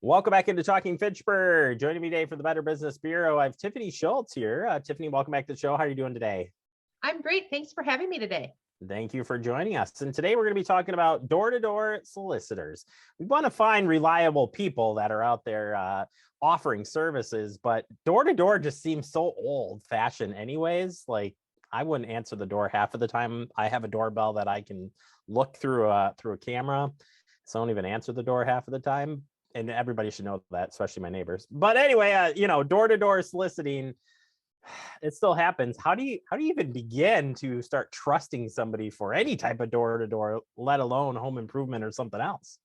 Welcome back into Talking Fitchburg. Joining me today for the Better Business Bureau, I have Tiffany Schultz here. Tiffany, welcome back to the show. How are you doing today? I'm great. Thanks for having me today. Thank you for joining us. And today we're going to be talking about door-to-door solicitors. We want to find reliable people that are out there offering services, but door-to-door just seems so old-fashioned anyways. Like I wouldn't answer the door half of the time. I have a doorbell that I can look through a camera. So I don't even answer the door half of the time. And everybody should know that, especially my neighbors. But anyway, door-to-door soliciting, it still happens. How do you even begin to start trusting somebody for any type of door-to-door, let alone home improvement or something else?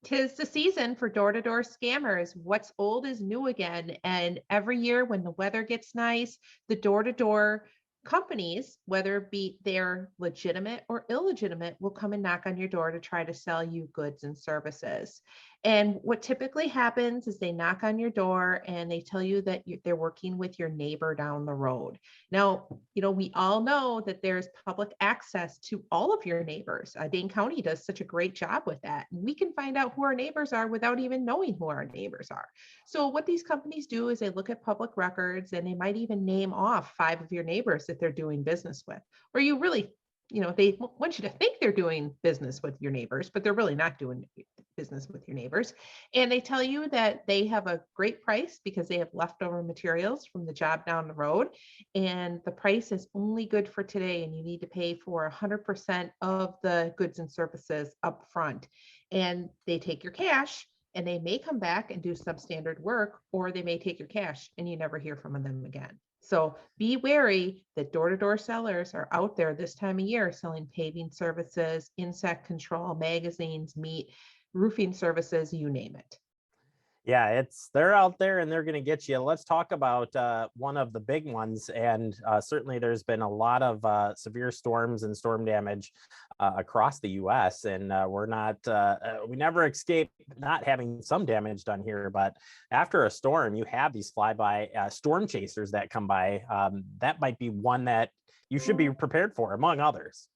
Tis the season for door-to-door scammers. What's old is new again. And every year when the weather gets nice, the door-to-door companies, whether it be they're legitimate or illegitimate, will come and knock on your door to try to sell you goods and services. And what typically happens is they knock on your door and they tell you that they're working with your neighbor down the road. Now, we all know that there's public access to all of your neighbors. Dane County does such a great job with that. And we can find out who our neighbors are without even knowing who our neighbors are. So, what these companies do is they look at public records and they might even name off 5 of your neighbors that they're doing business with. Or you really, they want you to think they're doing business with your neighbors, but they're really not doing business with your neighbors. And they tell you that they have a great price because they have leftover materials from the job down the road. And the price is only good for today. And you need to pay for 100% of the goods and services up front. And they take your cash and they may come back and do substandard work, or they may take your cash and you never hear from them again. So be wary that door-to-door sellers are out there this time of year selling paving services, insect control, magazines, meat, roofing services, you name it. Yeah, they're out there and they're going to get you. Let's talk about one of the big ones, and certainly there's been a lot of severe storms and storm damage across the U.S. And we never escape not having some damage done here. But after a storm, you have these flyby storm chasers that come by. That might be one that you should be prepared for, among others.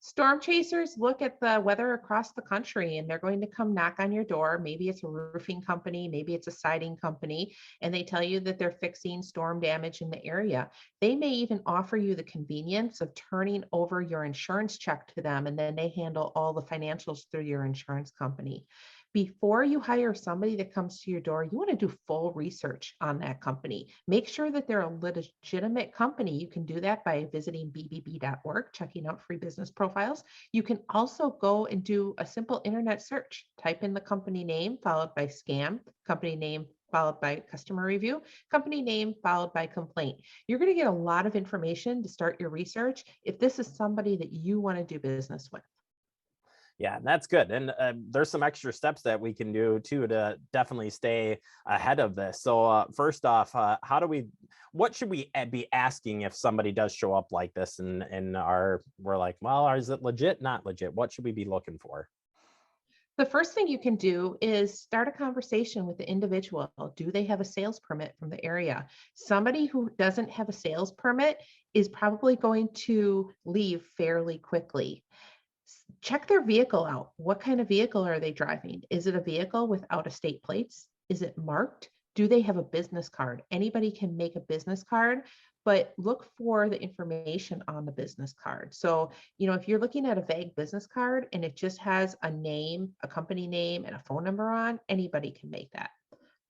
Storm chasers look at the weather across the country and they're going to come knock on your door. Maybe it's a roofing company, maybe it's a siding company, and they tell you that they're fixing storm damage in the area. They may even offer you the convenience of turning over your insurance check to them, and then they handle all the financials through your insurance company. Before you hire somebody that comes to your door, you want to do full research on that company. Make sure that they're a legitimate company. You can do that by visiting bbb.org, checking out free business profiles. You can also go and do a simple internet search. Type in the company name followed by scam, company name followed by customer review, company name followed by complaint. You're going to get a lot of information to start your research if this is somebody that you want to do business with. Yeah, that's good. And there's some extra steps that we can do too to definitely stay ahead of this. So first off, what should we be asking if somebody does show up like this we're like, well, is it legit, not legit? What should we be looking for? The first thing you can do is start a conversation with the individual. Do they have a sales permit from the area? Somebody who doesn't have a sales permit is probably going to leave fairly quickly. Check their vehicle out. What kind of vehicle are they driving? Is it a vehicle with out of state plates? Is it marked? Do they have a business card? Anybody can make a business card, but look for the information on the business card. So, if you're looking at a vague business card and it just has a name, a company name, and a phone number on, anybody can make that.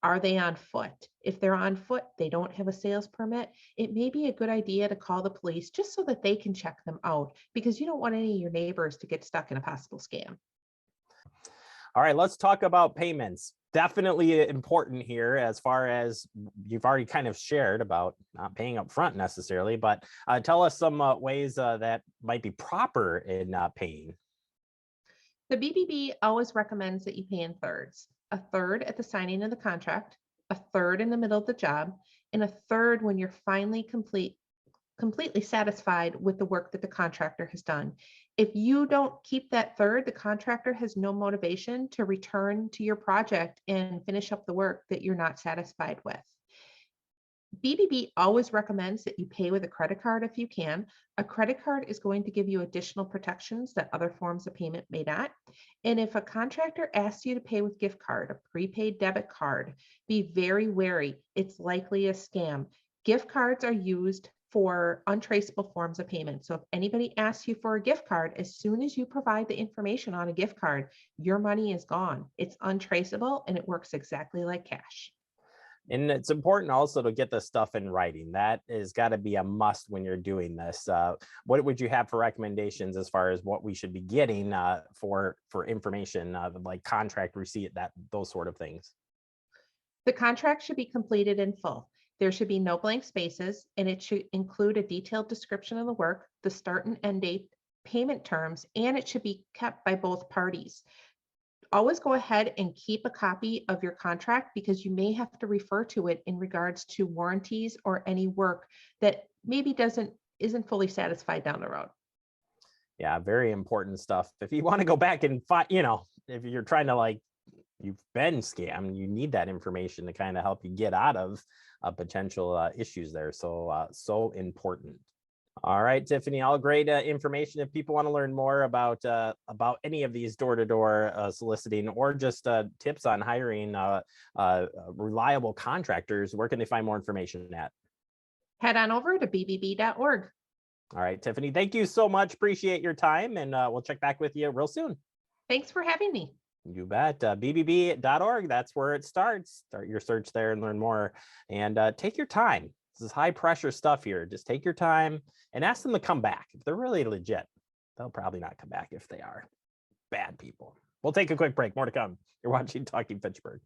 Are they on foot? If they're on foot, they don't have a sales permit, it may be a good idea to call the police just so that they can check them out because you don't want any of your neighbors to get stuck in a possible scam. All right, let's talk about payments. Definitely important here, as far as you've already kind of shared about not paying up front necessarily, but tell us some ways that might be proper in paying. The BBB always recommends that you pay in thirds, a third at the signing of the contract, a third in the middle of the job, and a third when you're finally completely satisfied with the work that the contractor has done. If you don't keep that third, the contractor has no motivation to return to your project and finish up the work that you're not satisfied with. BBB always recommends that you pay with a credit card if you can. A credit card is going to give you additional protections that other forms of payment may not. And if a contractor asks you to pay with gift card, a prepaid debit card, be very wary. It's likely a scam. Gift cards are used for untraceable forms of payment. So if anybody asks you for a gift card, as soon as you provide the information on a gift card, your money is gone. It's untraceable and it works exactly like cash. And it's important also to get this stuff in writing. That is got to be a must when you're doing this. What would you have for recommendations as far as what we should be getting for information, like contract receipt, that those sort of things? The contract should be completed in full. There should be no blank spaces, and it should include a detailed description of the work, the start and end date, payment terms, and it should be kept by both parties. Always go ahead and keep a copy of your contract because you may have to refer to it in regards to warranties or any work that maybe isn't fully satisfied down the road. Yeah, very important stuff. If you want to go back and find, if you're trying to like you've been scammed, you need that information to kind of help you get out of potential issues there. So important. All right, Tiffany, all great information. If people want to learn more about any of these door-to-door soliciting or just tips on hiring reliable contractors, where can they find more information at? Head on over to bbb.org. All right, Tiffany, thank you so much. Appreciate your time, and we'll check back with you real soon. Thanks for having me. You bet. bbb.org. That's where it starts. Start your search there and learn more. And take your time. This is high pressure stuff here. Just take your time and ask them to come back. If they're really legit, they'll probably not come back if they are bad people. We'll take a quick break. More to come. You're watching Talking Fitchburg.